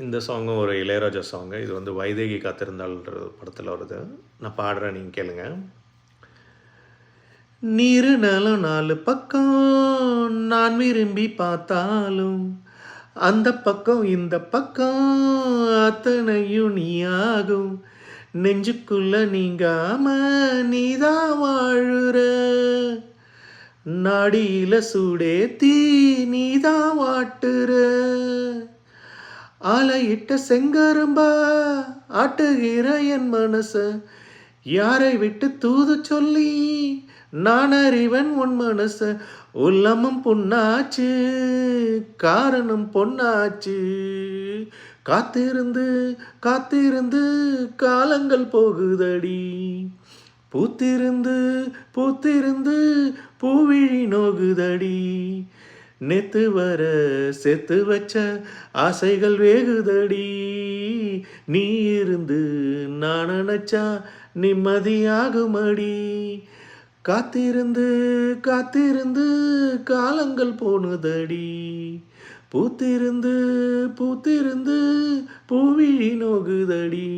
இந்த சாங்கும் ஒரு இளையராஜா சாங்கு. இது வந்து வைதேகி காத்திருந்தாள்ன்ற படத்தில் வருது. நான் பாடுறேன், நீங்கள் கேளுங்க. நீரு நலம் 4 பக்கம் நான் விரும்பி பார்த்தாலும் அந்த பக்கம் இந்த பக்கம் அத்தனையும் நீயாகும். நெஞ்சுக்குள்ள நீங்காம நீதான் வாழுற. நாடியில சூடேத்தி நீதான் வாட்டுற. ஆலையிட்ட செங்கரும்பா ஆட்டுகிற என் மனச யாரை விட்டு தூது சொல்லி நான் அறிவன் உன் மனச. உள்ளமும் பொன்னாச்சு காரணம் பொன்னாச்சு. காத்திருந்து காத்திருந்து காலங்கள் போகுதடி. பூத்திருந்து பூத்திருந்து பூவிழி நோகுதடி. நேத்து வர சேர்த்து வச்ச ஆசைகள் வேகுதடி. நீ இருந்து நான் நினைச்சா நிம்மதியாகுமடி. காத்திருந்து காத்திருந்து காலங்கள் போனதடி. பூத்திருந்து பூத்திருந்து பூவிழி நோகுதடி.